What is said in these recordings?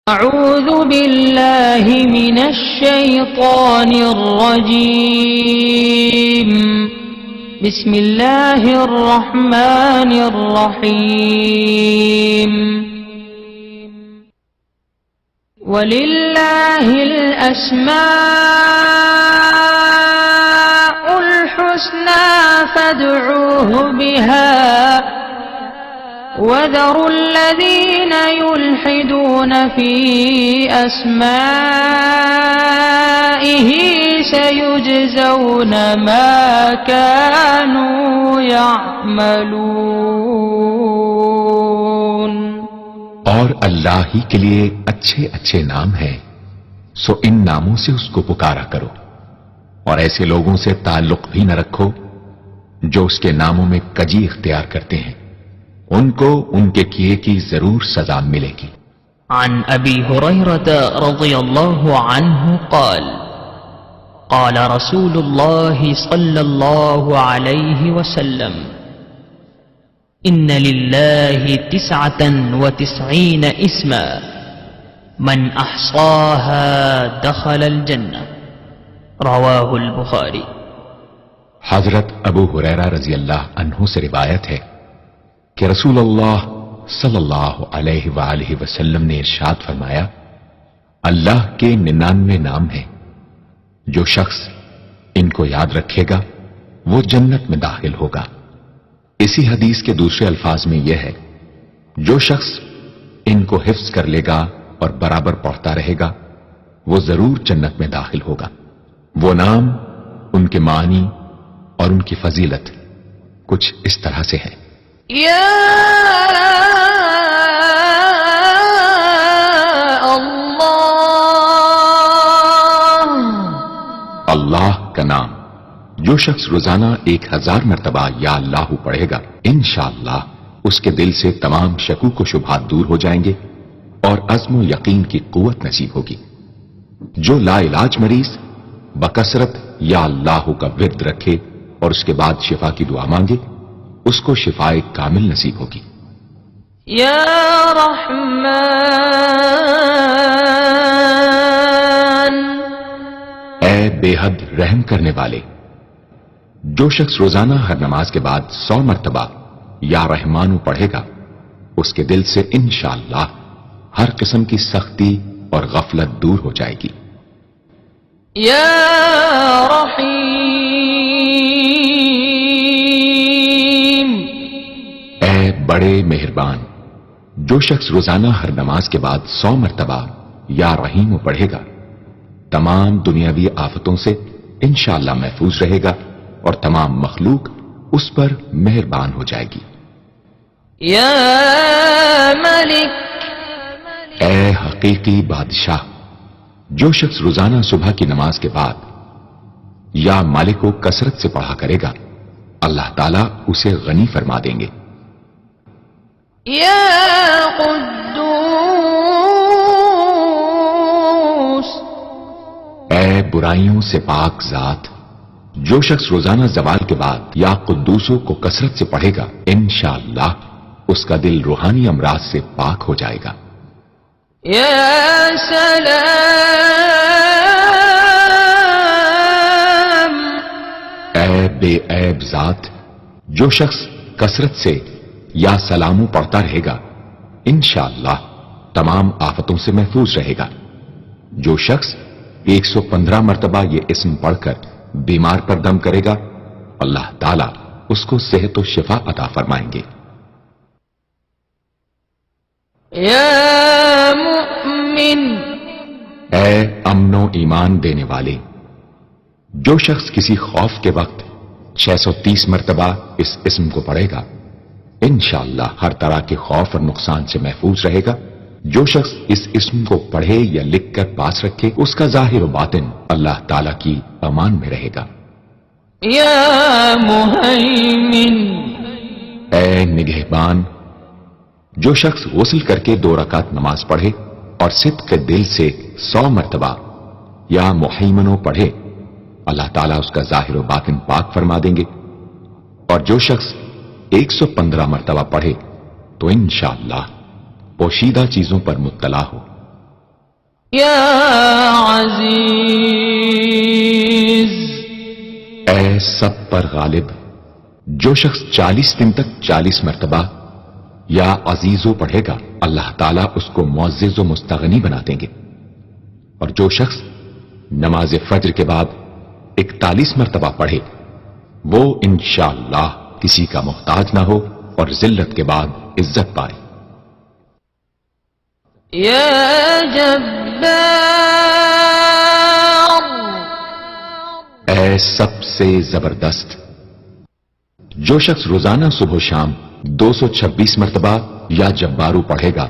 أعوذ بالله من الشيطان الرجيم. بسم الله الرحمن الرحيم. ولله الأسماء الحسنى فادعوه بها وذروا الذين يلحدون في أسمائه سيجزون ما كانوا يعملون. اور اللہ ہی کے لیے اچھے اچھے نام ہیں، سو ان ناموں سے اس کو پکارا کرو، اور ایسے لوگوں سے تعلق بھی نہ رکھو جو اس کے ناموں میں کجی اختیار کرتے ہیں، ان کو ان کے کیے کی ضرور سزا ملے گی. عن ابی ہریرہ رضی اللہ عنہ قال قال رسول اللہ صلی اللہ علیہ وسلم ان للہ 99 اسما من احصاها دخل الجنہ. رواہ البخاری. حضرت ابو ہریرہ رضی اللہ عنہ سے روایت ہے کہ رسول اللہ صلی اللہ علیہ وآلہ وسلم نے ارشاد فرمایا، اللہ کے 99 نام ہیں، جو شخص ان کو یاد رکھے گا وہ جنت میں داخل ہوگا. اسی حدیث کے دوسرے الفاظ میں یہ ہے، جو شخص ان کو حفظ کر لے گا اور برابر پڑھتا رہے گا وہ ضرور جنت میں داخل ہوگا. وہ نام، ان کے معنی اور ان کی فضیلت کچھ اس طرح سے ہے. یا اللہ کا نام جو شخص روزانہ 1000 مرتبہ یا اللہ پڑھے گا، انشاءاللہ اس کے دل سے تمام شکوک و شبہات دور ہو جائیں گے اور عزم و یقین کی قوت نصیب ہوگی. جو لا علاج مریض بکثرت یا اللہ کا ورد رکھے اور اس کے بعد شفا کی دعا مانگے، اس کو شفائے کامل نصیب ہوگی. یا رحمان، اے بے حد رحم کرنے والے. جو شخص روزانہ ہر نماز کے بعد 100 مرتبہ یا رحمانو پڑھے گا، اس کے دل سے انشاءاللہ ہر قسم کی سختی اور غفلت دور ہو جائے گی. یا رحیم، اے بڑے مہربان. جو شخص روزانہ ہر نماز کے بعد 100 مرتبہ یا رحیم پڑھے گا، تمام دنیاوی آفتوں سے انشاءاللہ محفوظ رہے گا اور تمام مخلوق اس پر مہربان ہو جائے گی. یا ملک، اے حقیقی بادشاہ. جو شخص روزانہ صبح کی نماز کے بعد یا مالک کو کثرت سے پڑھا کرے گا، اللہ تعالیٰ اسے غنی فرما دیں گے. یا قدوس، اے برائیوں سے پاک ذات. جو شخص روزانہ زوال کے بعد یا قدوسوں کو کثرت سے پڑھے گا، انشاءاللہ اس کا دل روحانی امراض سے پاک ہو جائے گا. یا سلام، اے بے عیب ذات. جو شخص کثرت سے یا سلاموں پڑھتا رہے گا، انشاءاللہ تمام آفتوں سے محفوظ رہے گا. جو شخص 115 مرتبہ یہ اسم پڑھ کر بیمار پر دم کرے گا، اللہ تعالیٰ اس کو صحت و شفا عطا فرمائیں گے. یا مؤمن، اے امن و ایمان دینے والے. جو شخص کسی خوف کے وقت 630 مرتبہ اس اسم کو پڑھے گا، انشاءاللہ ہر طرح کے خوف اور نقصان سے محفوظ رہے گا. جو شخص اس اسم کو پڑھے یا لکھ کر پاس رکھے، اس کا ظاہر و باطن اللہ تعالیٰ کی امان میں رہے گا. یا مہیمن، اے نگہبان. جو شخص غسل کر کے 2 رکعت نماز پڑھے اور صدق کے دل سے 100 مرتبہ یا محیمنو پڑھے، اللہ تعالیٰ اس کا ظاہر و باطن پاک فرما دیں گے. اور جو شخص 115 مرتبہ پڑھے تو انشاءاللہ پوشیدہ چیزوں پر مطلع ہو یا عزیز. اے سب پر غالب. جو شخص 40 دن تک 40 مرتبہ یا عزیزو پڑھے گا اللہ تعالیٰ اس کو معزز و مستغنی بنا دیں گے. اور جو شخص نماز فجر کے بعد 41 مرتبہ پڑھے وہ انشاءاللہ کسی کا محتاج نہ ہو اور ذلت کے بعد عزت پائے. یا جبار. اے سب سے زبردست. جو شخص روزانہ صبح و شام 226 مرتبہ یا جبارو پڑھے گا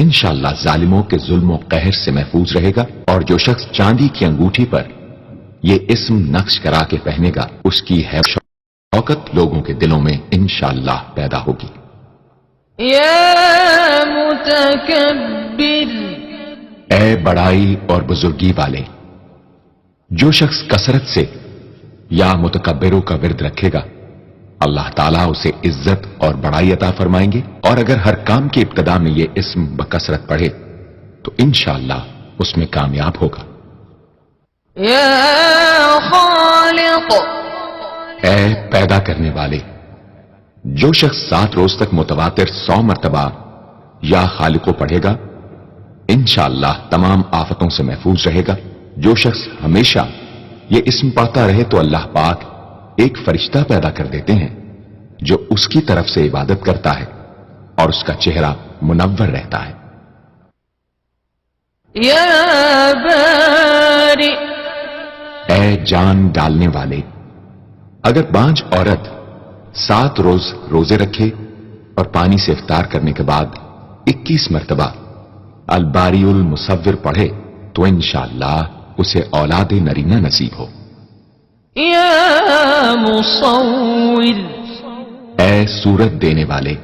انشاءاللہ ظالموں کے ظلم و قہر سے محفوظ رہے گا. اور جو شخص چاندی کی انگوٹھی پر یہ اسم نقش کرا کے پہنے گا اس کی حیب شوکت لوگوں کے دلوں میں انشاءاللہ پیدا ہوگی. یا متکبر. اے بڑائی اور بزرگی والے. جو شخص کثرت سے یا متکبروں کا ورد رکھے گا اللہ تعالیٰ اسے عزت اور بڑائی عطا فرمائیں گے. اور اگر ہر کام کی ابتدا میں یہ اسم بکثرت پڑھے تو انشاءاللہ اس میں کامیاب ہوگا. یا خالق. اے پیدا کرنے والے. جو شخص 7 روز تک متواتر 100 مرتبہ یا خالقو پڑھے گا انشاءاللہ تمام آفتوں سے محفوظ رہے گا. جو شخص ہمیشہ یہ اسم پڑھتا رہے تو اللہ پاک ایک فرشتہ پیدا کر دیتے ہیں جو اس کی طرف سے عبادت کرتا ہے اور اس کا چہرہ منور رہتا ہے. یا باری. اے جان ڈالنے والے. اگر بانجھ عورت 7 روز روزے رکھے اور پانی سے افطار کرنے کے بعد 21 مرتبہ الباری المصور پڑھے تو انشاءاللہ اسے اولاد نرینہ نصیب ہو. یا مصور. اے صورت دینے والے.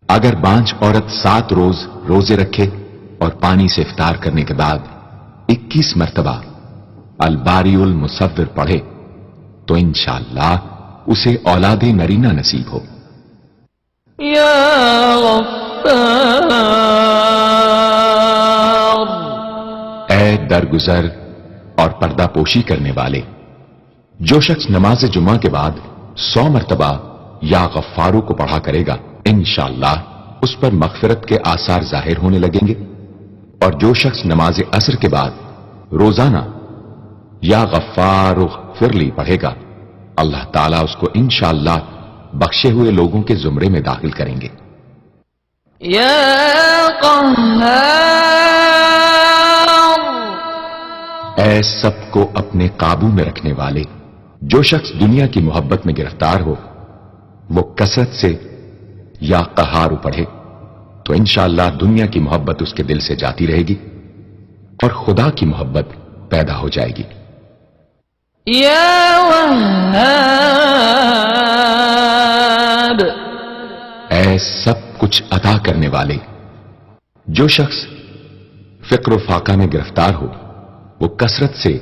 اگر بانجھ عورت 7 روز روزے رکھے اور پانی سے افطار کرنے کے بعد 21 مرتبہ الباری المصور پڑھے تو انشاءاللہ اسے اولاد نرینہ نصیب ہو. یا غفار. اے درگزر اور پردہ پوشی کرنے والے. جو شخص نماز جمعہ کے بعد 100 مرتبہ یا غفارو کو پڑھا کرے گا انشاءاللہ اس پر مغفرت کے آثار ظاہر ہونے لگیں گے. اور جو شخص نماز عصر کے بعد روزانہ یا غفار اغفرلی پڑھے گا اللہ تعالیٰ اس کو انشاءاللہ بخشے ہوئے لوگوں کے زمرے میں داخل کریں گے. یا قہار. اے سب کو اپنے قابو میں رکھنے والے. جو شخص دنیا کی محبت میں گرفتار ہو وہ کثرت سے یا قہار پڑھے تو انشاءاللہ دنیا کی محبت اس کے دل سے جاتی رہے گی اور خدا کی محبت پیدا ہو جائے گی. یا وہاب. اے سب کچھ عطا کرنے والے. جو شخص فقر و فاقہ میں گرفتار ہو وہ کثرت سے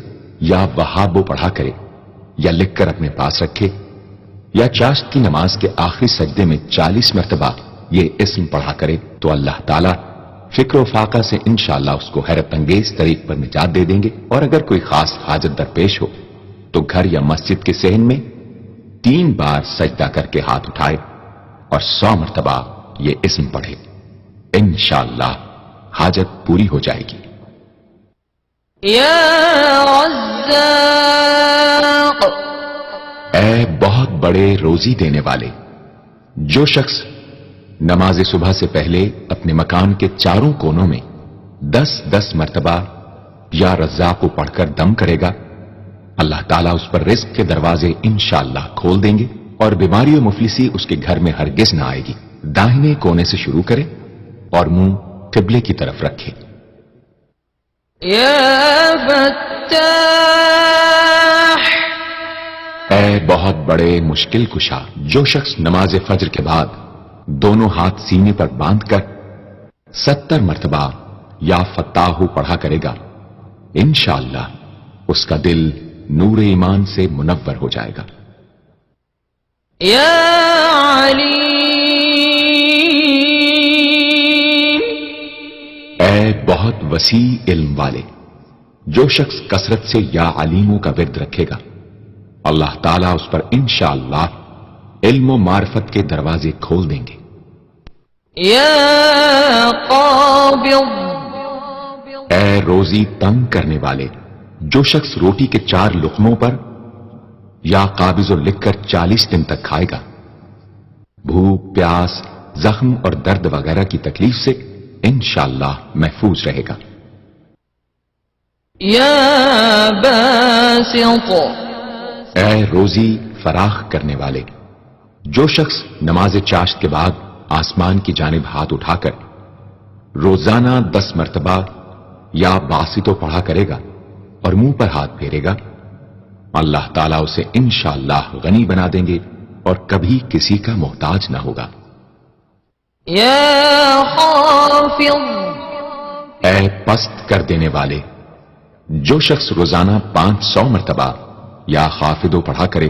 یا وہابو پڑھا کرے یا لکھ کر اپنے پاس رکھے یا چاشت کی نماز کے آخری سجدے میں 40 مرتبہ یہ اسم پڑھا کرے تو اللہ تعالیٰ فکر و فاقہ سے انشاءاللہ اس کو حیرت انگیز طریق پر نجات دے دیں گے. اور اگر کوئی خاص حاجت درپیش ہو تو گھر یا مسجد کے صحن میں 3 بار سجدہ کر کے ہاتھ اٹھائے اور 100 مرتبہ یہ اسم پڑھے انشاءاللہ حاجت پوری ہو جائے گی. یا رزاق. اے بہت بڑے روزی دینے والے. جو شخص نماز صبح سے پہلے اپنے مکان کے چاروں کونوں میں 10-10 مرتبہ یا رزاق کو پڑھ کر دم کرے گا اللہ تعالیٰ اس پر رزق کے دروازے انشاءاللہ کھول دیں گے اور بیماری و مفلسی اس کے گھر میں ہرگز نہ آئے گی. داہنے کونے سے شروع کرے اور منہ قبلے کی طرف رکھے. یا فتاح. اے بہت بڑے مشکل کشا. جو شخص نماز فجر کے بعد دونوں ہاتھ سینے پر باندھ کر 70 مرتبہ یا فتاحو پڑھا کرے گا انشاءاللہ اس کا دل نور ایمان سے منور ہو جائے گا. یا علیم. اے اے بہت وسیع علم والے، جو شخص کثرت سے یا علیموں کا ورد رکھے گا، اللہ تعالیٰ اس پر انشاءاللہ علم و معرفت کے دروازے کھول دیں گے۔ یا قابض، اے روزی تنگ کرنے والے، جو شخص روٹی کے 4 لقموں پر یا قابض لکھ کر 40 دن تک کھائے گا، بھوک، پیاس، زخم اور درد وغیرہ کی تکلیف سے انشاءاللہ محفوظ رہے گا۔ یا باسط، اے روزی فراخ کرنے والے، جو شخص نماز چاشت کے بعد آسمان کی جانب ہاتھ اٹھا کر روزانہ 10 مرتبہ یا باسطو پڑھا کرے گا اور منہ پر ہاتھ پھیرے گا، اللہ تعالیٰ اسے انشاءاللہ غنی بنا دیں گے اور کبھی کسی کا محتاج نہ ہوگا۔ یا خافض، اے پست کر دینے والے، جو شخص روزانہ 500 مرتبہ یا خافضو پڑھا کرے،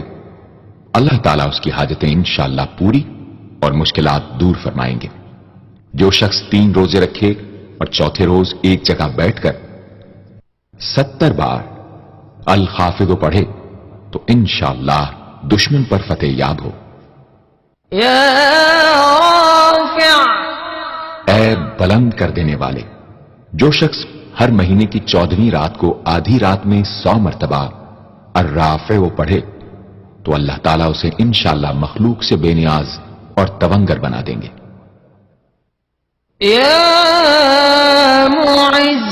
اللہ تعالیٰ اس کی حاجتیں انشاءاللہ پوری اور مشکلات دور فرمائیں گے۔ جو شخص 3 روزے رکھے اور چوتھے روز ایک جگہ بیٹھ کر 70 بار الخافضو پڑھے تو انشاءاللہ دشمن پر فتح یاب ہو۔ یا رافع، اے بلند کر دینے والے، جو شخص ہر مہینے کی 14ویں رات کو آدھی رات میں 100 مرتبہ الرافع وہ پڑھے تو اللہ تعالیٰ اسے انشاءاللہ مخلوق سے بے نیاز اور تونگر بنا دیں گے۔ یا معز،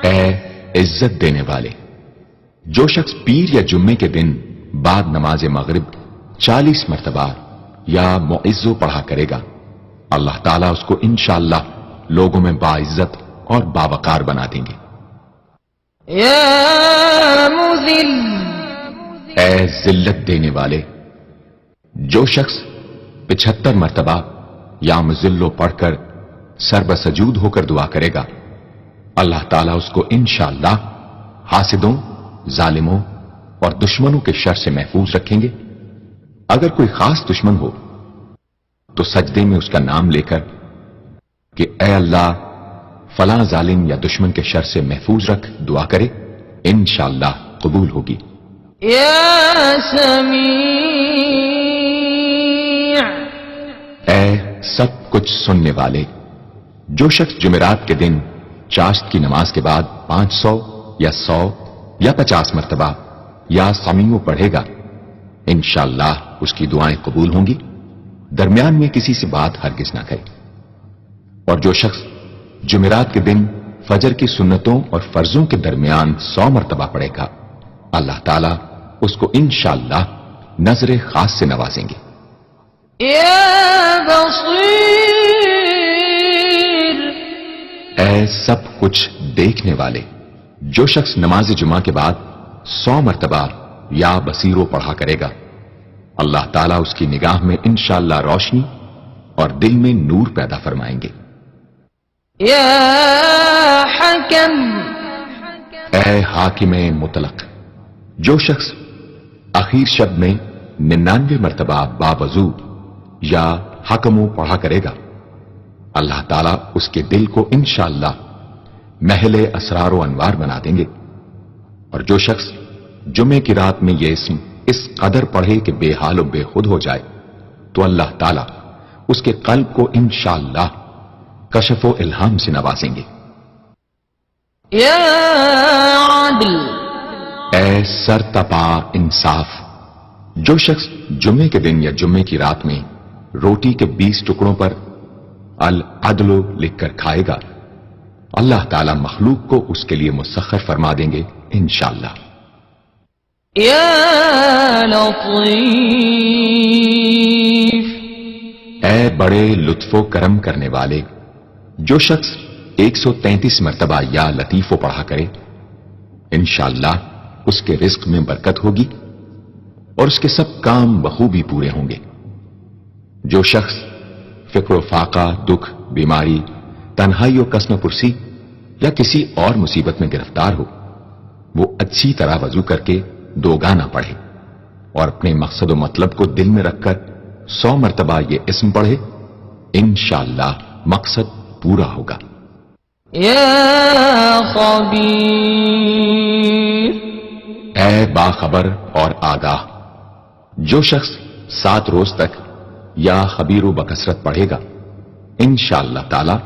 اے عزت دینے والے، جو شخص پیر یا جمعے کے دن بعد نماز مغرب 40 مرتبہ یا معزو پڑھا کرے گا، اللہ تعالیٰ اس کو انشاءاللہ لوگوں میں باعزت اور باوقار بنا دیں گے۔ یا مذل، اے ذلت دینے والے، جو شخص 75 مرتبہ یا مذلو پڑھ کر سر بسجود ہو کر دعا کرے گا، اللہ تعالیٰ اس کو انشاءاللہ حاسدوں، ظالموں اور دشمنوں کے شر سے محفوظ رکھیں گے۔ اگر کوئی خاص دشمن ہو تو سجدے میں اس کا نام لے کر کہ اے اللہ فلاں ظالم یا دشمن کے شر سے محفوظ رکھ دعا کرے، انشاءاللہ قبول ہوگی۔ یا سمیع، اے سب کچھ سننے والے، جو شخص جمعرات کے دن چاشت کی نماز کے بعد 500 یا 100 یا 50 مرتبہ یا سمیع پڑھے گا، انشاءاللہ اس کی دعائیں قبول ہوں گی، درمیان میں کسی سے بات ہرگز نہ کرے۔ اور جو شخص جمعرات کے دن فجر کی سنتوں اور فرضوں کے درمیان 100 مرتبہ پڑھے گا، اللہ تعالیٰ اس کو انشاءاللہ نظر خاص سے نوازیں گے۔ یا بصیر، اے سب کچھ دیکھنے والے، جو شخص نماز جمعہ کے بعد 100 مرتبہ یا بصیرو پڑھا کرے گا، اللہ تعالیٰ اس کی نگاہ میں انشاءاللہ روشنی اور دل میں نور پیدا فرمائیں گے۔ یا حکم، اے حاکم مطلق، جو شخص اخیر شب میں 99 مرتبہ باوضو یا حکمو پڑھا کرے گا، اللہ تعالیٰ اس کے دل کو انشاءاللہ محل اسرار و انوار بنا دیں گے۔ اور جو شخص جمعے کی رات میں یہ اسم اس قدر پڑھے کہ بے حال و بے خود ہو جائے تو اللہ تعالیٰ اس کے قلب کو انشاءاللہ کشف و الہام سے نوازیں گے۔ یا عدل، اے سرتپا انصاف، جو شخص جمعے کے دن یا جمعے کی رات میں روٹی کے 20 ٹکڑوں پر العدل لکھ کر کھائے گا، اللہ تعالیٰ مخلوق کو اس کے لیے مسخر فرما دیں گے انشاءاللہ۔ یا لطیف، اے بڑے لطف و کرم کرنے والے، جو شخص 133 مرتبہ یا لطیفو پڑھا کرے، انشاءاللہ اس کے رزق میں برکت ہوگی اور اس کے سب کام بخوبی پورے ہوں گے۔ جو شخص فکر و فاقہ، دکھ، بیماری، تنہائی و قسم پرسی یا کسی اور مصیبت میں گرفتار ہو، وہ اچھی طرح وضو کر کے 2 گانا پڑھے اور اپنے مقصد و مطلب کو دل میں رکھ کر 100 مرتبہ یہ اسم پڑھے، انشاءاللہ مقصد پورا ہوگا۔ يا خبير اے باخبر اور آگاہ، جو شخص 7 روز تک یا خبیر و بکثرت پڑھے گا، انشاءاللہ تعالی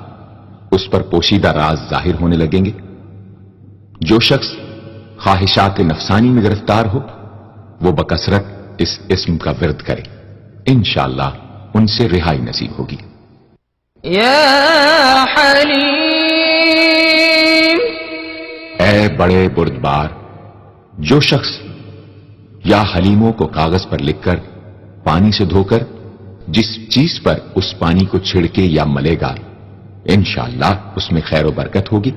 اس پر پوشیدہ راز ظاہر ہونے لگیں گے۔ جو شخص خواہشات نفسانی میں گرفتار ہو، وہ بکثرت اس اسم کا ورد کرے، انشاءاللہ ان سے رہائی نصیب ہوگی۔ يا حليم اے بڑے بردبار، جو شخص یا حلیموں کو کاغذ پر لکھ کر پانی سے دھو کر جس چیز پر اس پانی کو چھڑکے یا ملے گا، انشاءاللہ اس میں خیر و برکت ہوگی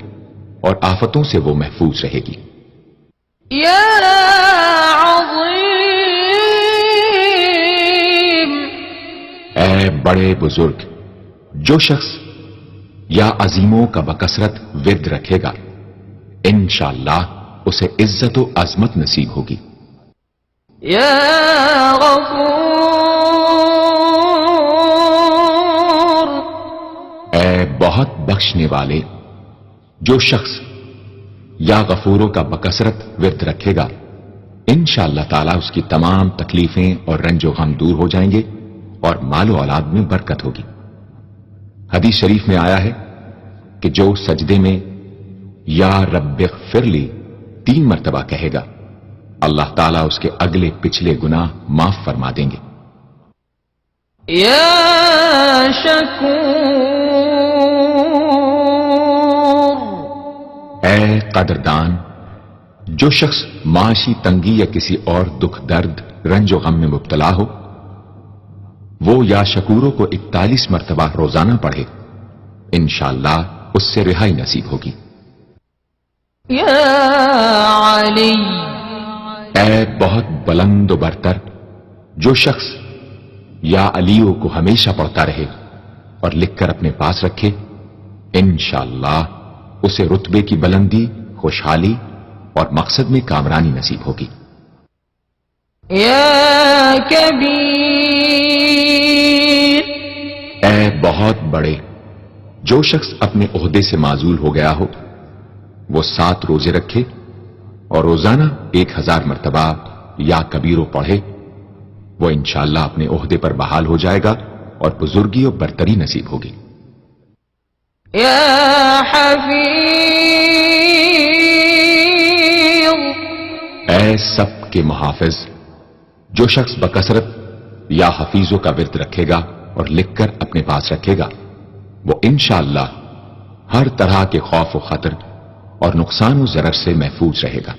اور آفتوں سے وہ محفوظ رہے گی۔ يا عظيم اے بڑے بزرگ، جو شخص یا عظیموں کا بکثرت ورد رکھے گا، انشاءاللہ اسے عزت و عظمت نصیب ہوگی۔ يا غفور اے بہت بخشنے والے، جو شخص یا غفوروں کا بکثرت ورد رکھے گا، انشاءاللہ تعالی اس کی تمام تکلیفیں اور رنج و غم دور ہو جائیں گے اور مال و اولاد میں برکت ہوگی۔ حدیث شریف میں آیا ہے کہ جو سجدے میں یا رب اغفر لی 3 مرتبہ کہے گا، اللہ تعالیٰ اس کے اگلے پچھلے گناہ معاف فرما دیں گے۔ يا شكور اے قدردان، جو شخص معاشی تنگی یا کسی اور دکھ درد رنج و غم میں مبتلا ہو، وہ یا شکوروں کو 41 مرتبہ روزانہ پڑھے، انشاءاللہ اس سے رہائی نصیب ہوگی۔ يا علي اے بہت بلند و برتر، جو شخص یا علیوں کو ہمیشہ پڑھتا رہے اور لکھ کر اپنے پاس رکھے، انشاءاللہ اسے رتبے کی بلندی، خوشحالی اور مقصد میں کامرانی نصیب ہوگی۔ يا كبير اے بہت بڑے، جو شخص اپنے عہدے سے معزول ہو گیا ہو، وہ 7 روزے رکھے اور روزانہ 1000 مرتبہ یا کبیرو پڑھے، وہ انشاءاللہ اپنے عہدے پر بحال ہو جائے گا اور بزرگی اور برتری نصیب ہوگی۔ يا حفيظ اے سب کے محافظ، جو شخص بکثرت یا حفیظوں کا ورد رکھے گا اور لکھ کر اپنے پاس رکھے گا، وہ انشاءاللہ ہر طرح کے خوف و خطر اور نقصان و ضرر سے محفوظ رہے گا۔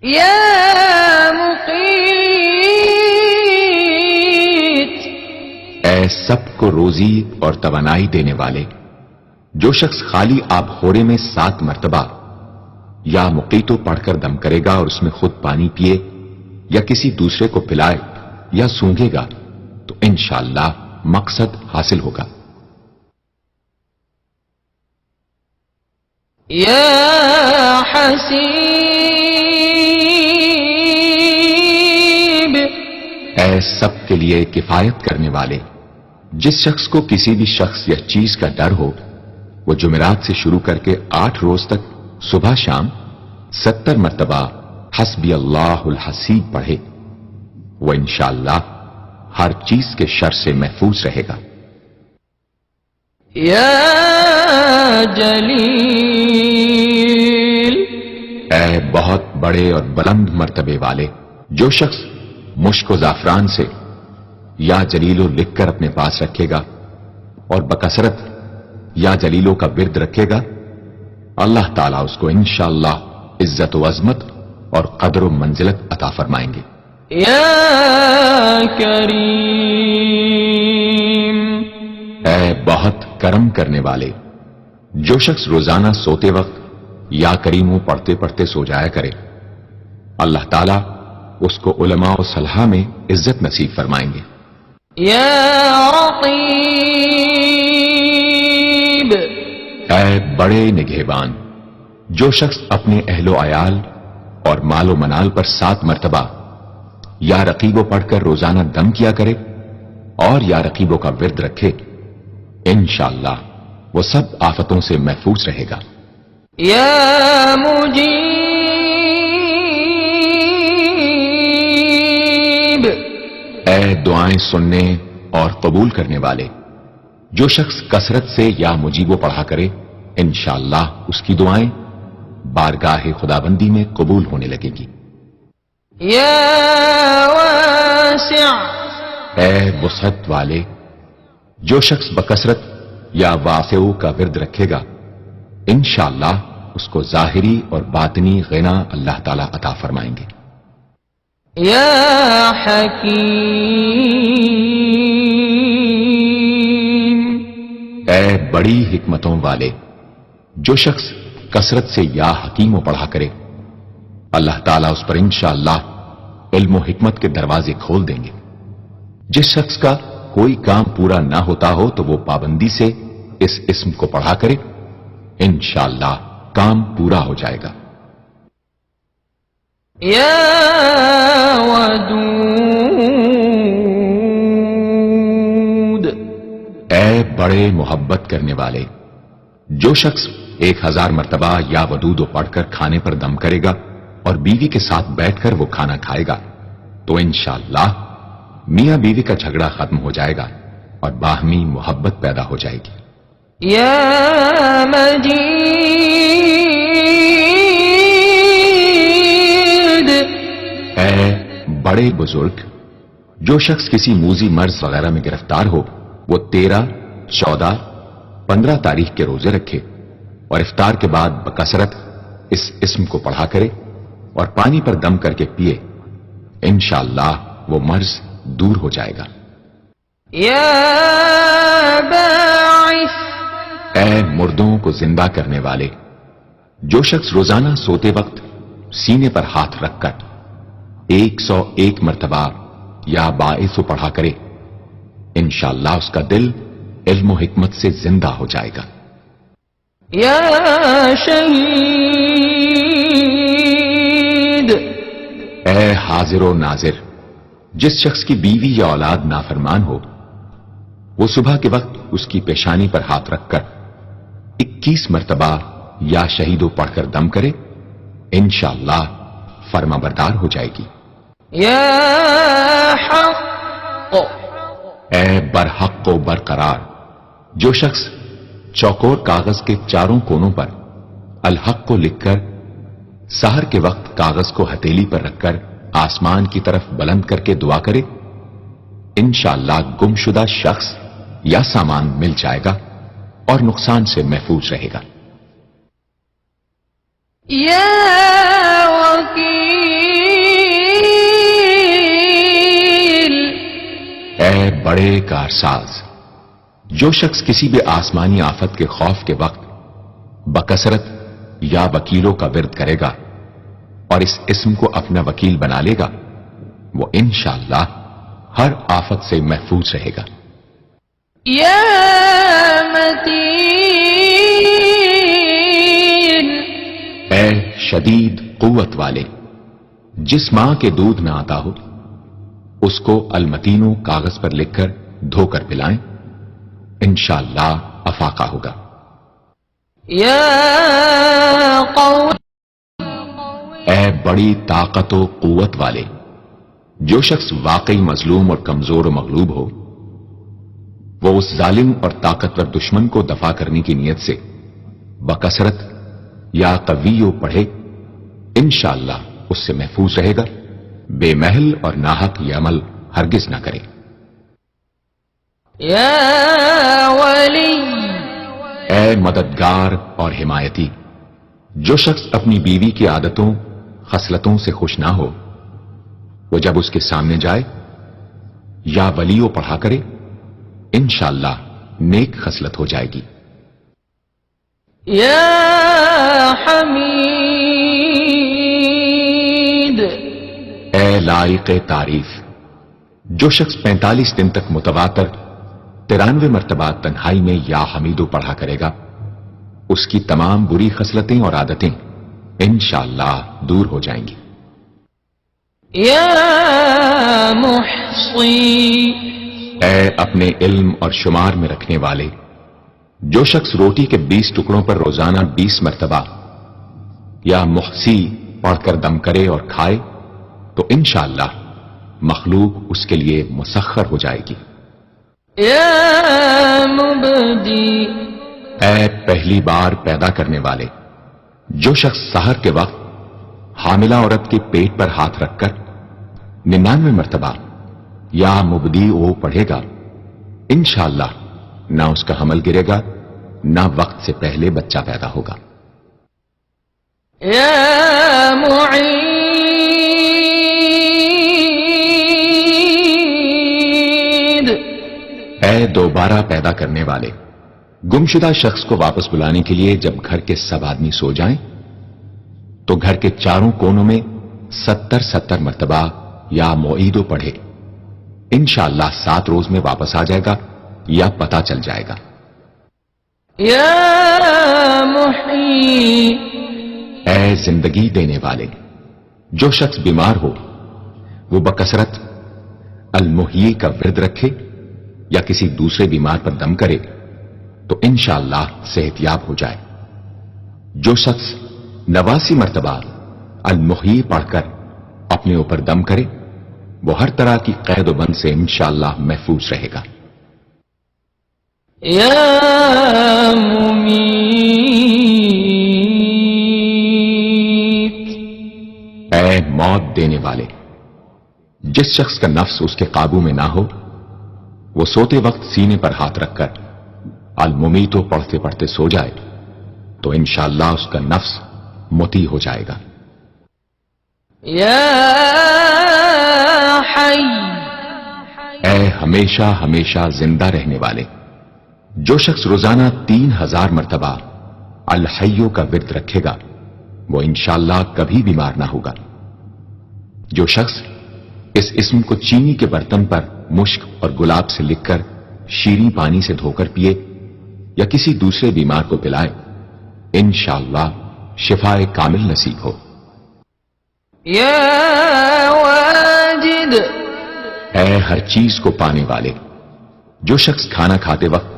يا مقيت اے سب کو روزی اور توانائی دینے والے، جو شخص خالی آب خورے میں 7 مرتبہ یا مقیتو پڑھ کر دم کرے گا اور اس میں خود پانی پیے یا کسی دوسرے کو پلائے یا سونگے گا، تو انشاءاللہ مقصد حاصل ہوگا۔ يا حسيب اے سب کے لیے کفایت کرنے والے، جس شخص کو کسی بھی شخص یا چیز کا ڈر ہو، وہ جمعرات سے شروع کر کے 8 روز تک صبح شام 70 مرتبہ حسبی اللہ الحسیب پڑھے، وہ انشاءاللہ ہر چیز کے شر سے محفوظ رہے گا۔ يا جليل اے بہت بڑے اور بلند مرتبے والے، جو شخص مشک و زعفران سے یا جلیلو لکھ کر اپنے پاس رکھے گا اور بکثرت یا جلیلوں کا ورد رکھے گا، اللہ تعالیٰ اس کو انشاءاللہ عزت و عظمت اور قدر و منزلت عطا فرمائیں گے۔ يا كريم اے بہت کرم کرنے والے، جو شخص روزانہ سوتے وقت یا کریموں پڑھتے پڑھتے سو جایا کرے، اللہ تعالیٰ اس کو علماء و صلحاء میں عزت نصیب فرمائیں گے۔ يا رقيب اے بڑے نگہبان، جو شخص اپنے اہل و عیال اور مال و منال پر 7 مرتبہ یا رقیبوں پڑھ کر روزانہ دم کیا کرے اور یا رقیبوں کا ورد رکھے، انشاءاللہ وہ سب آفتوں سے محفوظ رہے گا۔ یا مجیب، اے دعائیں سننے اور قبول کرنے والے، جو شخص کثرت سے یا مجیبو پڑھا کرے انشاءاللہ اس کی دعائیں بارگاہ خدابندی میں قبول ہونے لگے گی۔ یا واسع، اے وسعت والے، جو شخص بکثرت یا واسعو کا ورد رکھے گا انشاءاللہ اس کو ظاہری اور باطنی غنا اللہ تعالی عطا فرمائیں گے۔ یا حکیم، اے بڑی حکمتوں والے، جو شخص کثرت سے یا حکیم پڑھا کرے اللہ تعالیٰ اس پر انشاءاللہ علم و حکمت کے دروازے کھول دیں گے۔ جس شخص کا کوئی کام پورا نہ ہوتا ہو تو وہ پابندی سے اس اسم کو پڑھا کرے انشاءاللہ کام پورا ہو جائے گا۔ یا ودود، اے بڑے محبت کرنے والے، جو شخص 1000 مرتبہ یا ودود پڑھ کر کھانے پر دم کرے گا اور بیوی کے ساتھ بیٹھ کر وہ کھانا کھائے گا تو انشاءاللہ میاں بیوی کا جھگڑا ختم ہو جائے گا اور باہمی محبت پیدا ہو جائے گی۔ یا مجید، اے بڑے بزرگ، جو شخص کسی موذی مرض وغیرہ میں گرفتار ہو وہ 13، 14، 15 تاریخ کے روزے رکھے اور افطار کے بعد بکثرت اس اسم کو پڑھا کرے اور پانی پر دم کر کے پیے انشاءاللہ وہ مرض دور ہو جائے گا۔ یا باعث، اے مردوں کو زندہ کرنے والے، جو شخص روزانہ سوتے وقت سینے پر ہاتھ رکھ کر 101 مرتبہ یا باعث پڑھا کرے انشاءاللہ اس کا دل علم و حکمت سے زندہ ہو جائے گا۔ یا شہید، اے حاضر و ناظر، جس شخص کی بیوی یا اولاد نافرمان ہو وہ صبح کے وقت اس کی پیشانی پر ہاتھ رکھ کر 21 مرتبہ یا شہیدو پڑھ کر دم کرے انشاءاللہ فرما بردار ہو جائے گی۔ یا حق، اے برحق و برقرار، جو شخص چوکور کاغذ کے چاروں کونوں پر الحق کو لکھ کر سحر کے وقت کاغذ کو ہتھیلی پر رکھ کر آسمان کی طرف بلند کر کے دعا کرے انشاءاللہ گمشدہ شخص یا سامان مل جائے گا اور نقصان سے محفوظ رہے گا۔ یا وکیل، اے بڑے کارساز، جو شخص کسی بھی آسمانی آفت کے خوف کے وقت بکثرت یا وکیلوں کا ورد کرے گا اور اس اسم کو اپنا وکیل بنا لے گا وہ انشاءاللہ ہر آفت سے محفوظ رہے گا۔ یا متین، اے شدید قوت والے، جس ماں کے دودھ نہ آتا ہو اس کو المتینو کاغذ پر لکھ کر دھو کر پلائیں انشاءاللہ افاقہ ہوگا۔ یا قوی، اے بڑی طاقت و قوت والے، جو شخص واقعی مظلوم اور کمزور و مغلوب ہو وہ اس ظالم اور طاقتور دشمن کو دفاع کرنے کی نیت سے بکثرت یا قویو پڑھے انشاءاللہ اس سے محفوظ رہے گا، بے محل اور ناحق یہ عمل ہرگز نہ کرے۔ یا ولی، اے مددگار اور حمایتی، جو شخص اپنی بیوی کی عادتوں خصلتوں سے خوش نہ ہو وہ جب اس کے سامنے جائے یا ولیو پڑھا کرے انشاءاللہ نیک خصلت ہو جائے گی۔ یا حمید، اے لائق تعریف، جو شخص 45 دن تک متواتر 93 مرتبہ تنہائی میں یا حمیدو پڑھا کرے گا اس کی تمام بری خصلتیں اور عادتیں انشاءاللہ دور ہو جائیں گی۔ یا محصی، اے اپنے علم اور شمار میں رکھنے والے، جو شخص روٹی کے 20 ٹکڑوں پر روزانہ 20 مرتبہ یا محسی پڑھ کر دم کرے اور کھائے تو انشاءاللہ مخلوق اس کے لیے مسخر ہو جائے گی۔ یا مبدی، اے پہلی بار پیدا کرنے والے، جو شخص سحر کے وقت حاملہ عورت کے پیٹ پر ہاتھ رکھ کر 99 مرتبہ یا مبدی او پڑھے گا، انشاءاللہ نہ اس کا حمل گرے گا نہ وقت سے پہلے بچہ پیدا ہوگا۔ یا معید، اے دوبارہ پیدا کرنے والے، گمشدہ شخص کو واپس بلانے کے لیے جب گھر کے سب آدمی سو جائیں تو گھر کے چاروں کونوں میں 70 مرتبہ یا معیدو پڑھے، انشاءاللہ 7 روز میں واپس آ جائے گا یا پتہ چل جائے گا۔ یا محیی، اے زندگی دینے والے، جو شخص بیمار ہو وہ بکثرت المحیی کا ورد رکھے یا کسی دوسرے بیمار پر دم کرے تو انشاءاللہ صحت یاب ہو جائے۔ جو شخص 89 مرتبہ المحیی پڑھ کر اپنے اوپر دم کرے وہ ہر طرح کی قید و بند سے انشاءاللہ محفوظ رہے گا۔ یا ممیت، اے موت دینے والے، جس شخص کا نفس اس کے قابو میں نہ ہو وہ سوتے وقت سینے پر ہاتھ رکھ کر الممیتو پڑھتے پڑھتے سو جائے تو انشاءاللہ اس کا نفس مطیع ہو جائے گا۔ یا حی، اے ہمیشہ ہمیشہ زندہ رہنے والے، جو شخص روزانہ 3000 مرتبہ الحیو کا ورد رکھے گا وہ انشاءاللہ کبھی بیمار نہ ہوگا۔ جو شخص اس اسم کو چینی کے برتن پر مشک اور گلاب سے لکھ کر شیریں پانی سے دھو کر پیے یا کسی دوسرے بیمار کو پلائے انشاءاللہ شفائے کامل نصیب ہو۔ یا واجد، اے ہر چیز کو پانے والے، جو شخص کھانا کھاتے وقت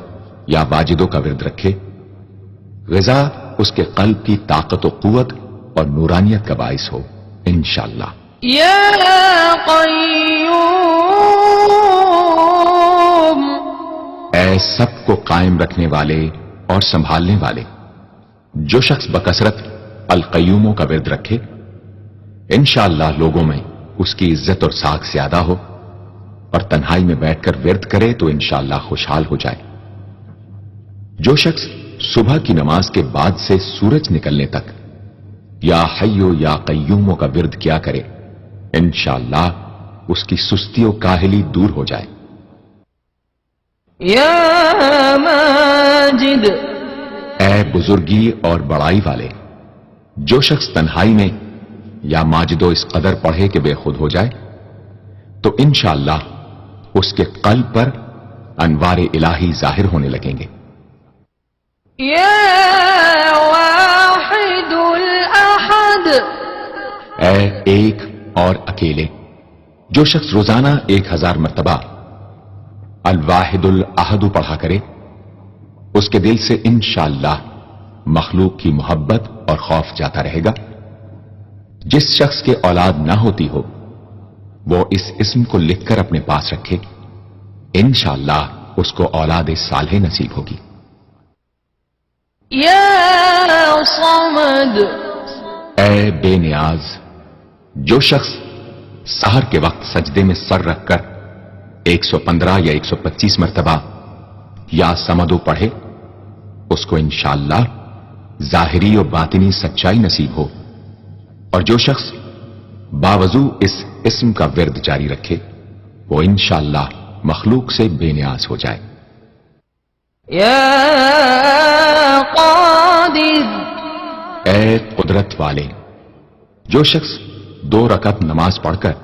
یا واجدوں کا ورد رکھے غذا اس کے قلب کی طاقت و قوت اور نورانیت کا باعث ہو انشاءاللہ۔ یا قیوم، اے سب کو قائم رکھنے والے اور سنبھالنے والے، جو شخص بکثرت القیوموں کا ورد رکھے انشاءاللہ لوگوں میں اس کی عزت اور ساکھ زیادہ ہو اور تنہائی میں بیٹھ کر ورد کرے تو انشاءاللہ خوشحال ہو جائے۔ جو شخص صبح کی نماز کے بعد سے سورج نکلنے تک یا حیو یا قیوموں کا ورد کیا کرے انشاءاللہ اس کی سستی و کاہلی دور ہو جائے۔ یا ماجد، اے بزرگی اور بڑائی والے، جو شخص تنہائی میں یا ماجدو اس قدر پڑھے کہ بے خود ہو جائے تو انشاءاللہ اس کے قلب پر انوار الہی ظاہر ہونے لگیں گے۔ یا واحد الاحد، اے ایک اور اکیلے، جو شخص روزانہ 1000 مرتبہ الواحد الاحد پڑھا کرے اس کے دل سے انشاءاللہ مخلوق کی محبت اور خوف جاتا رہے گا۔ جس شخص کے اولاد نہ ہوتی ہو وہ اس اسم کو لکھ کر اپنے پاس رکھے انشاءاللہ اس کو اولاد صالح نصیب ہوگی۔ یا صمد، اے بے نیاز، جو شخص سحر کے وقت سجدے میں سر رکھ کر 115 یا 125 مرتبہ یا سمدو پڑھے اس کو انشاءاللہ ظاہری و باطنی سچائی نصیب ہو، اور جو شخص باوضو اس اسم کا ورد جاری رکھے وہ انشاءاللہ مخلوق سے بے نیاز ہو جائے۔ یا قادر، اے قدرت والے، جو شخص 2 رکعت نماز پڑھ کر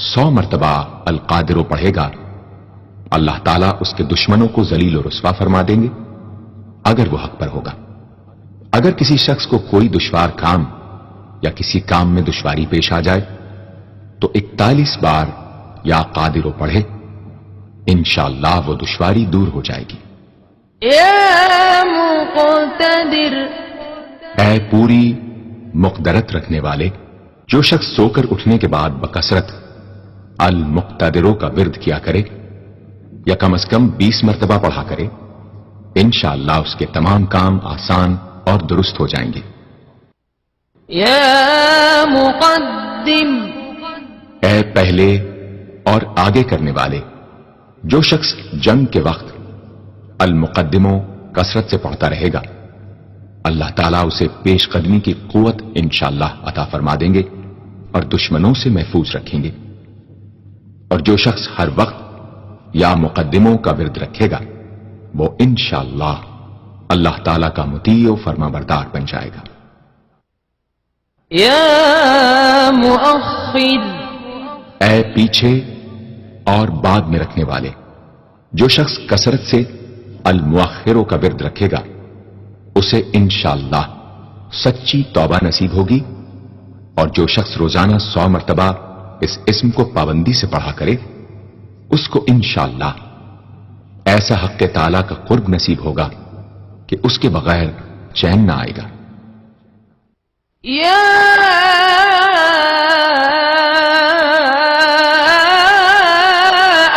100 مرتبہ القادر پڑھے گا اللہ تعالیٰ اس کے دشمنوں کو ذلیل و رسوا فرما دیں گے اگر وہ حق پر ہوگا۔ اگر کسی شخص کو کوئی دشوار کام یا کسی کام میں دشواری پیش آ جائے تو 41 بار یا قادر پڑھے انشاءاللہ وہ دشواری دور ہو جائے گی۔ يا مقتدر اے پوری مقدرت رکھنے والے، جو شخص سو کر اٹھنے کے بعد بکثرت المقتدروں کا ورد کیا کرے یا کم از کم 20 مرتبہ پڑھا کرے، انشاءاللہ اس کے تمام کام آسان اور درست ہو جائیں گے۔ يا مقدم اے پہلے اور آگے کرنے والے، جو شخص جنگ کے وقت المقدموں کثرت سے پڑھتا رہے گا، اللہ تعالیٰ اسے پیش قدمی کی قوت انشاءاللہ عطا فرما دیں گے اور دشمنوں سے محفوظ رکھیں گے۔ اور جو شخص ہر وقت یا مقدموں کا ورد رکھے گا، وہ انشاءاللہ اللہ تعالیٰ کا مطیع و فرما بردار بن جائے گا۔ يا مؤخر اے پیچھے اور بعد میں رکھنے والے، جو شخص کثرت سے المؤخروں کا ورد رکھے گا، اسے انشاءاللہ سچی توبہ نصیب ہوگی، اور جو شخص روزانہ 100 مرتبہ اس اسم کو پابندی سے پڑھا کرے، اس کو انشاءاللہ ایسا حق تعالیٰ کا قرب نصیب ہوگا کہ اس کے بغیر چین نہ آئے گا۔ يا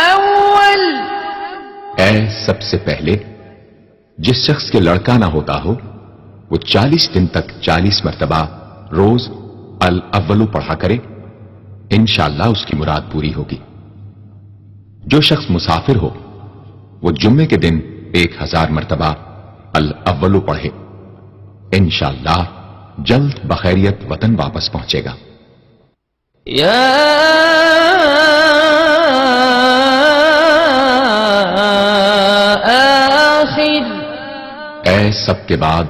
أول اے سب سے پہلے، جس شخص کے لڑکا نہ ہوتا ہو، وہ 40 دن تک 40 مرتبہ روز الاولو پڑھا کرے، انشاءاللہ اس کی مراد پوری ہوگی۔ جو شخص مسافر ہو، وہ جمعے کے دن 1000 مرتبہ الاولو پڑھے، انشاءاللہ جلد بخیریت وطن واپس پہنچے گا۔ يا آخر اے سب کے بعد،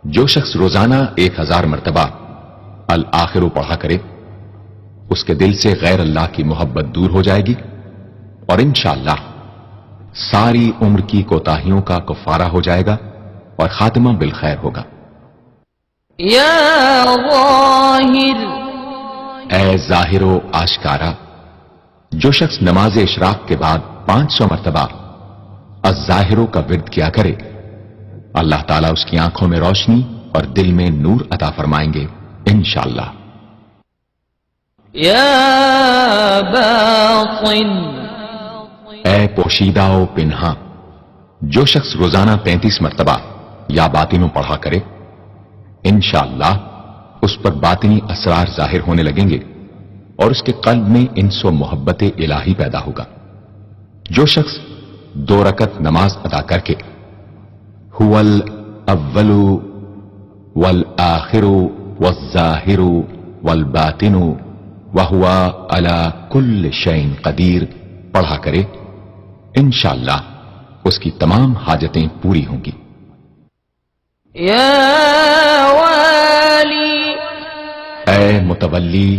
جو شخص روزانہ 1000 مرتبہ الآخرو پڑھا کرے، اس کے دل سے غیر اللہ کی محبت دور ہو جائے گی، اور انشاءاللہ ساری عمر کی کوتاہیوں کا کفارہ ہو جائے گا اور خاتمہ بالخیر ہوگا۔ يا ظاہر اے ظاہر و آشکارا، جو شخص نماز اشراق کے بعد 500 مرتبہ الظاہروں کا ورد کیا کرے، اللہ تعالیٰ اس کی آنکھوں میں روشنی اور دل میں نور عطا فرمائیں گے انشاءاللہ۔ يا باطن اے پوشیدہ و پنہاں، جو شخص روزانہ 35 مرتبہ یا باطنوں پڑھا کرے، انشاءاللہ اس پر باطنی اسرار ظاہر ہونے لگیں گے اور اس کے قلب میں انس و محبت الہی پیدا ہوگا۔ جو شخص 2 رکعت نماز ادا کر کے هو الاول والآخر والظاہر والباطن وهو على كل شيء قدیر پڑھا کرے، انشاءاللہ اس کی تمام حاجتیں پوری ہوں گی۔ يا والی اے متولی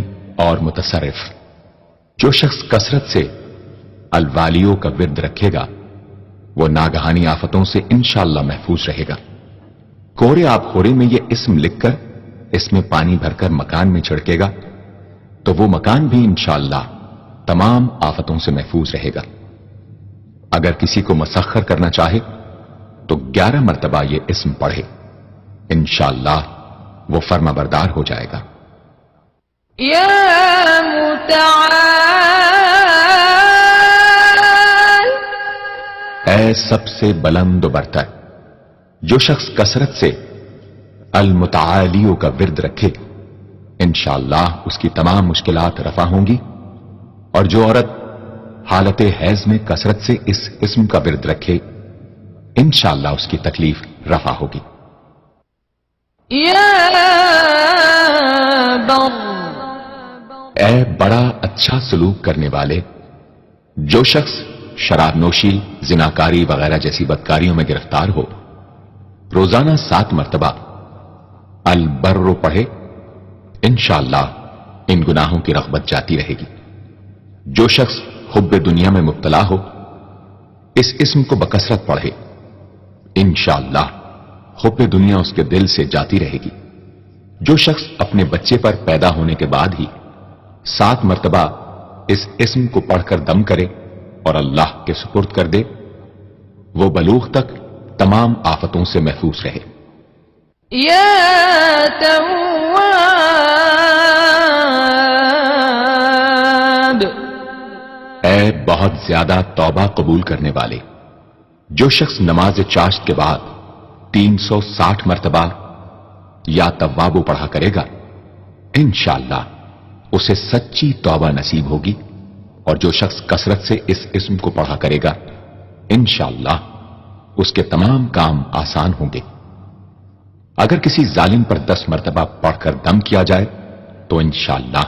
اور متصرف، جو شخص کثرت سے الوالیوں کا ورد رکھے گا، وہ ناگہانی آفتوں سے انشاءاللہ محفوظ رہے گا۔ کورے آب خورے میں یہ اسم لکھ کر اس میں پانی بھر کر مکان میں چھڑکے گا تو وہ مکان بھی انشاءاللہ تمام آفتوں سے محفوظ رہے گا۔ اگر کسی کو مسخر کرنا چاہے تو 11 مرتبہ یہ اسم پڑھے، انشاءاللہ وہ فرما بردار ہو جائے گا۔ یا متعال اے سب سے بلند و برتر، جو شخص کثرت سے المتعالیوں کا ورد رکھے، انشاءاللہ اس کی تمام مشکلات رفع ہوں گی، اور جو عورت حالت حیض میں کثرت سے اس اسم کا ورد رکھے، انشاءاللہ اس کی تکلیف رفع ہوگی۔ یا بر اے بڑا اچھا سلوک کرنے والے، جو شخص شراب نوشی، زناکاری وغیرہ جیسی بدکاریوں میں گرفتار ہو، روزانہ 7 مرتبہ البر پڑھے، انشاءاللہ ان گناہوں کی رغبت جاتی رہے گی۔ جو شخص حب دنیا میں مبتلا ہو، اس اسم کو بکثرت پڑھے، انشاءاللہ حب دنیا اس کے دل سے جاتی رہے گی۔ جو شخص اپنے بچے پر پیدا ہونے کے بعد ہی 7 مرتبہ اس اسم کو پڑھ کر دم کرے اور اللہ کے سپرد کر دے، وہ بلوغ تک تمام آفتوں سے محفوظ رہے۔ یا تواب، اے بہت زیادہ توبہ قبول کرنے والے، جو شخص نماز چاشت کے بعد 360 مرتبہ یا توابو پڑھا کرے گا، انشاءاللہ اسے سچی توبہ نصیب ہوگی، اور جو شخص کثرت سے اس اسم کو پڑھا کرے گا انشاءاللہ اس کے تمام کام آسان ہوں گے۔ اگر کسی ظالم پر 10 مرتبہ پڑھ کر دم کیا جائے تو انشاءاللہ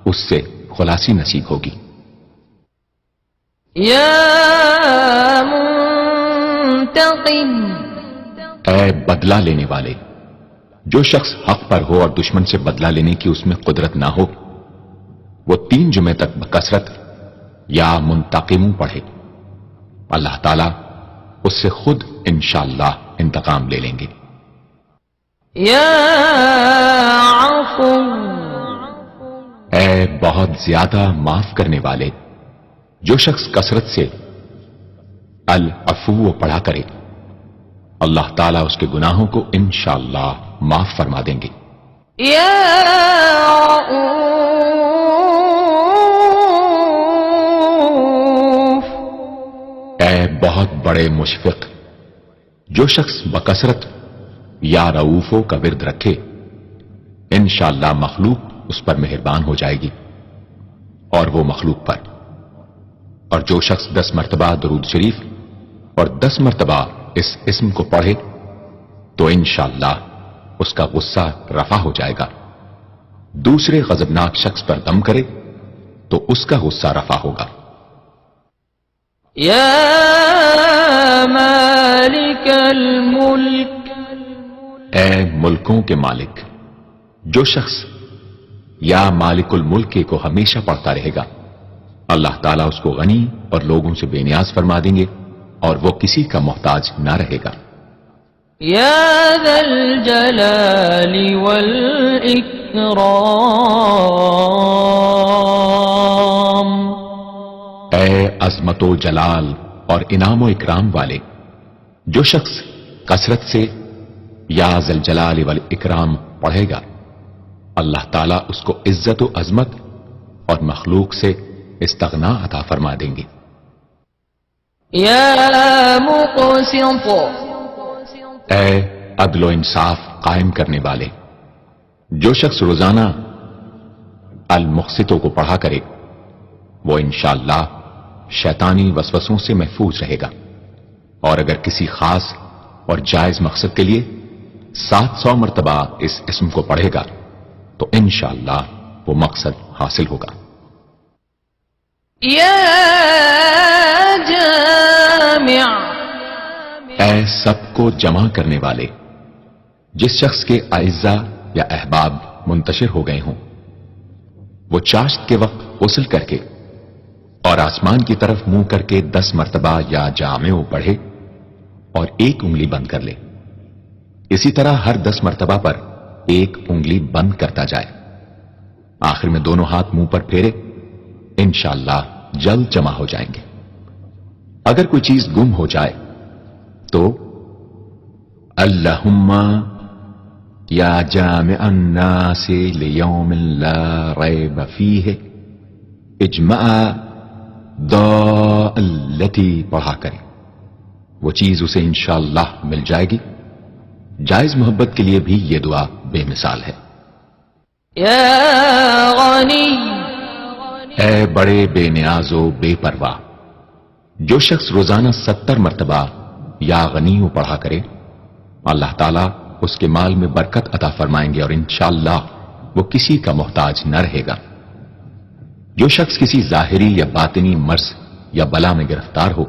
اس سے خلاصی نصیب ہوگی۔ یا منتقم، اے بدلہ لینے والے، جو شخص حق پر ہو اور دشمن سے بدلہ لینے کی اس میں قدرت نہ ہو، وہ 3 جمعے تک بکثرت یا منتقم پڑھے، اللہ تعالیٰ اس سے خود انشاءاللہ انتقام لے لیں گے۔ یا عفو، اے بہت زیادہ معاف کرنے والے، جو شخص کثرت سے العفو پڑھا کرے اللہ تعالیٰ اس کے گناہوں کو انشاءاللہ معاف فرما دیں گے۔ یا رؤوف، اے بہت بڑے مشفق، جو شخص بکثرت یا رؤوفوں کا ورد رکھے انشاءاللہ مخلوق اس پر مہربان ہو جائے گی، اور وہ مخلوق پر۔ اور جو شخص 10 مرتبہ درود شریف اور 10 مرتبہ اس اسم کو پڑھے تو انشاءاللہ اس کا غصہ رفع ہو جائے گا۔ دوسرے غضبناک شخص پر دم کرے تو اس کا غصہ رفع ہوگا۔ یا مالک الملک، اے ملکوں کے مالک، جو شخص یا مالک الملک کو ہمیشہ پڑھتا رہے گا اللہ تعالیٰ اس کو غنی اور لوگوں سے بے نیاز فرما دیں گے، اور وہ کسی کا محتاج نہ رہے گا۔ یا ذا الجلال والاکرام، اے عظمت و جلال اور انعام و اکرام والے، جو شخص کثرت سے یا ذا الجلال والاکرام پڑھے گا اللہ تعالیٰ اس کو عزت و عظمت اور مخلوق سے استغنا عطا فرما دیں گے۔ یا مقسط، اے عدل و انصاف قائم کرنے والے، جو شخص روزانہ المقسطوں کو پڑھا کرے وہ انشاءاللہ شیطانی وسوسوں سے محفوظ رہے گا، اور اگر کسی خاص اور جائز مقصد کے لیے 700 مرتبہ اس اسم کو پڑھے گا تو انشاءاللہ وہ مقصد حاصل ہوگا۔ یا جامع، اے سب کو جمع کرنے والے، جس شخص کے اعزا یا احباب منتشر ہو گئے ہوں وہ چاشت کے وقت غسل کر کے اور آسمان کی طرف منہ کر کے 10 مرتبہ یا جامع پڑھے اور 1 انگلی بند کر لے۔ اسی طرح ہر 10 مرتبہ پر 1 انگلی بند کرتا جائے، آخر میں دونوں ہاتھ منہ پر پھیرے، انشاءاللہ جلد جمع ہو جائیں گے۔ اگر کوئی چیز گم ہو جائے تو اللہم یا جامع الناس لیوم لا ریب فیہ اجمع التی پڑھا کرے، وہ چیز اسے انشاءاللہ مل جائے گی۔ جائز محبت کے لیے بھی یہ دعا بے مثال ہے۔ یا غنی، اے بڑے بے نیاز و بے پرواہ، جو شخص روزانہ 70 مرتبہ یا غنی پڑھا کرے اللہ تعالیٰ اس کے مال میں برکت عطا فرمائیں گے، اور انشاءاللہ وہ کسی کا محتاج نہ رہے گا۔ جو شخص کسی ظاہری یا باطنی مرض یا بلا میں گرفتار ہو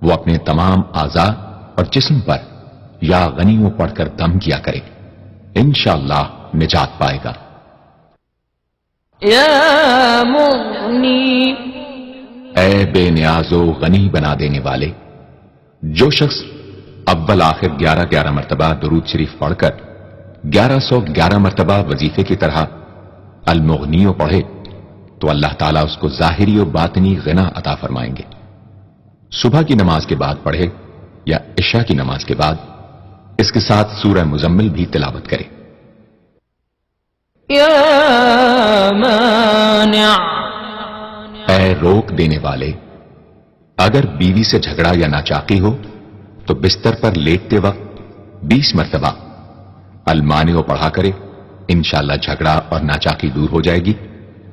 وہ اپنے تمام اعضاء اور جسم پر یا غنی پڑھ کر دم کیا کرے، انشاءاللہ نجات پائے گا۔ یا مغنی، اے بے نیاز و غنی بنا دینے والے، جو شخص اول آخر 11 مرتبہ درود شریف پڑھ کر 1111 مرتبہ وظیفے کی طرح المغنی پڑھے تو اللہ تعالیٰ اس کو ظاہری و باطنی غنا عطا فرمائیں گے۔ صبح کی نماز کے بعد پڑھے یا عشاء کی نماز کے بعد اس کے ساتھ سورہ مزمل بھی تلاوت کرے۔ یا مانع، اے روک دینے والے، اگر بیوی سے جھگڑا یا ناچاقی ہو تو بستر پر لیٹتے وقت 20 مرتبہ المانع پڑھا کرے، انشاءاللہ جھگڑا اور ناچاقی دور ہو جائے گی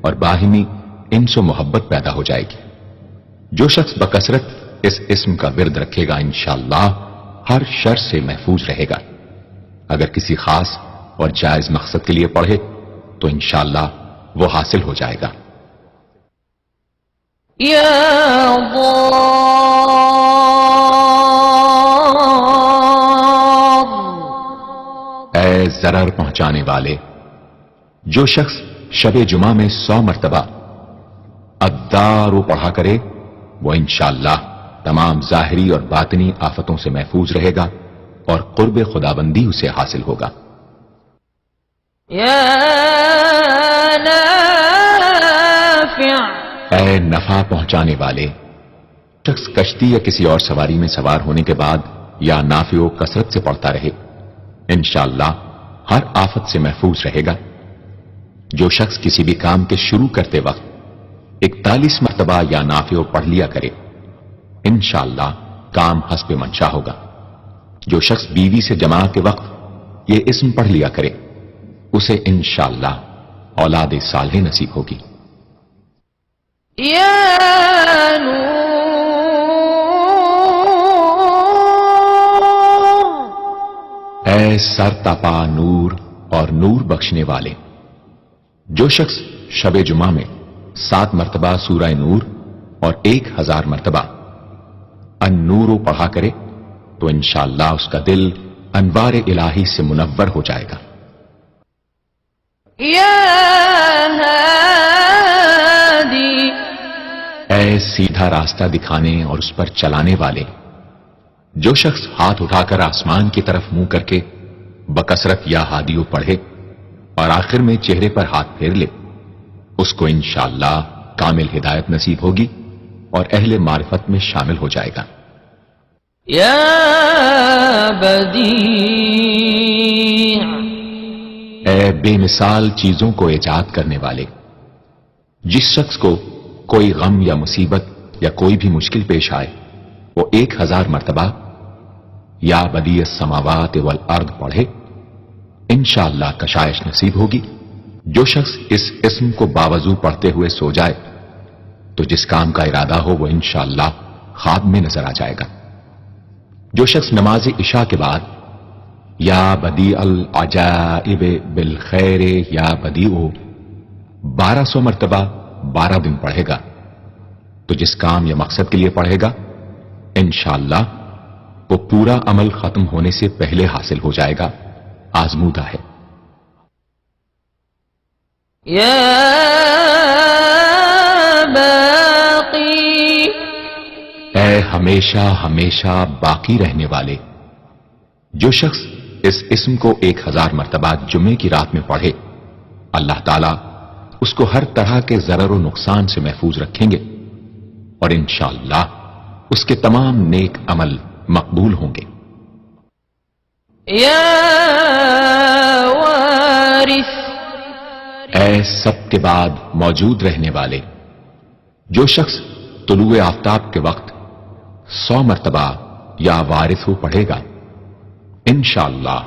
اور باہمی انس و محبت پیدا ہو جائے گی۔ جو شخص بکثرت اس اسم کا ورد رکھے گا انشاءاللہ ہر شر سے محفوظ رہے گا۔ اگر کسی خاص اور جائز مقصد کے لیے پڑھے تو انشاءاللہ وہ حاصل ہو جائے گا۔ یا ضار، اے ضرر پہنچانے والے، جو شخص شب جمعہ میں 100 مرتبہ الدار پڑھا کرے وہ انشاءاللہ تمام ظاہری اور باطنی آفتوں سے محفوظ رہے گا اور قرب خداوندی اسے حاصل ہوگا۔ یا نافع، اے نفع پہنچانے والے، شخص کشتی یا کسی اور سواری میں سوار ہونے کے بعد یا نافع و کثرت سے پڑھتا رہے انشاءاللہ ہر آفت سے محفوظ رہے گا۔ جو شخص کسی بھی کام کے شروع کرتے وقت 41 مرتبہ یا نافع پڑھ لیا کرے انشاءاللہ کام حسب منشا ہوگا۔ جو شخص بیوی سے جماع کے وقت یہ اسم پڑھ لیا کرے اسے انشاءاللہ اولاد صالح نصیب ہوگی۔ یا نور، اے سر تپا نور اور نور بخشنے والے، جو شخص شب جمعہ میں 7 مرتبہ سورہ نور اور 1000 مرتبہ النور پڑھا کرے تو انشاءاللہ اس کا دل انوار الہی سے منور ہو جائے گا۔ یا ہادی، اے سیدھا راستہ دکھانے اور اس پر چلانے والے، جو شخص ہاتھ اٹھا کر آسمان کی طرف منہ کر کے بکثرت یا ہادیو پڑھے اور آخر میں چہرے پر ہاتھ پھیر لے اس کو انشاءاللہ کامل ہدایت نصیب ہوگی اور اہل معرفت میں شامل ہو جائے گا۔ یا بدیع، اے بے مثال چیزوں کو ایجاد کرنے والے، جس شخص کو کوئی غم یا مصیبت یا کوئی بھی مشکل پیش آئے وہ 1000 مرتبہ یا بدیع السماوات والارض پڑھے انشاءاللہ کشائش نصیب ہوگی۔ جو شخص اس اسم کو باوضو پڑھتے ہوئے سو جائے تو جس کام کا ارادہ ہو وہ انشاءاللہ خواب میں نظر آ جائے گا۔ جو شخص نماز عشاء کے بعد یا بدیع العجائب بالخیر یا بدیع 1200 مرتبہ 12 دن پڑھے گا تو جس کام یا مقصد کے لیے پڑھے گا انشاءاللہ وہ پورا عمل ختم ہونے سے پہلے حاصل ہو جائے گا، آزمودہ ہے۔ یا باقی، اے ہمیشہ ہمیشہ باقی رہنے والے، جو شخص اس اسم کو 1000 مرتبہ جمعے کی رات میں پڑھے اللہ تعالیٰ اس کو ہر طرح کے ضرر و نقصان سے محفوظ رکھیں گے اور انشاءاللہ اس کے تمام نیک عمل مقبول ہوں گے۔ یا وارث، اے سب کے بعد موجود رہنے والے، جو شخص طلوع آفتاب کے وقت 100 مرتبہ یا وارث پڑھے گا انشاءاللہ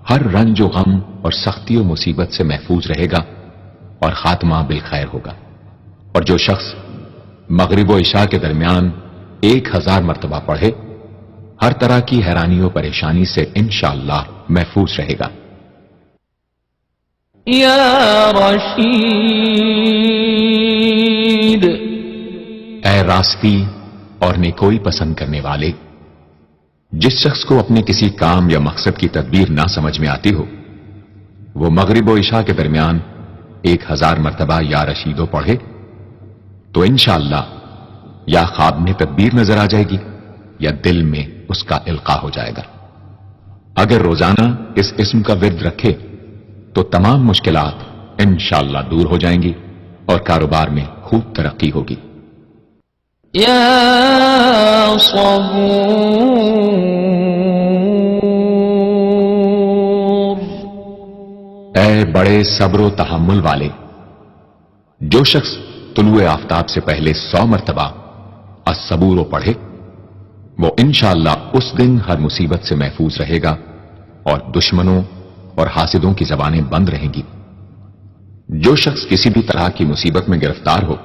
ہر رنج و غم اور سختی و مصیبت سے محفوظ رہے گا اور خاتمہ بالخیر ہوگا۔ اور جو شخص مغرب و عشاء کے درمیان 1000 مرتبہ پڑھے ہر طرح کی حیرانی و پریشانی سے انشاءاللہ محفوظ رہے گا۔ یا رشید، اے راستی اور نیکوئی پسند کرنے والے، جس شخص کو اپنے کسی کام یا مقصد کی تدبیر نہ سمجھ میں آتی ہو وہ مغرب و عشاء کے درمیان 1000 مرتبہ یا رشیدو پڑھے تو انشاءاللہ یا خواب میں تدبیر نظر آ جائے گی یا دل میں اس کا القاء ہو جائے گا۔ اگر روزانہ اس اسم کا ورد رکھے تو تمام مشکلات انشاءاللہ دور ہو جائیں گی اور کاروبار میں خوب ترقی ہوگی۔ يا صبور اے بڑے صبر و تحمل والے، جو شخص طلوع آفتاب سے پہلے 100 مرتبہ الصبور پڑھے وہ انشاءاللہ اس دن ہر مصیبت سے محفوظ رہے گا اور دشمنوں اور حاسدوں کی زبانیں بند رہیں گی۔ جو شخص کسی بھی طرح کی مصیبت میں گرفتار ہو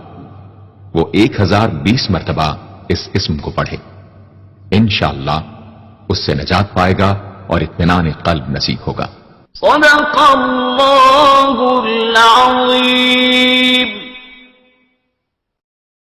وہ 1020 مرتبہ اس اسم کو پڑھے، انشاءاللہ اس سے نجات پائے گا اور اطمینان قلب نصیب ہوگا۔ صدق اللہ العظیم۔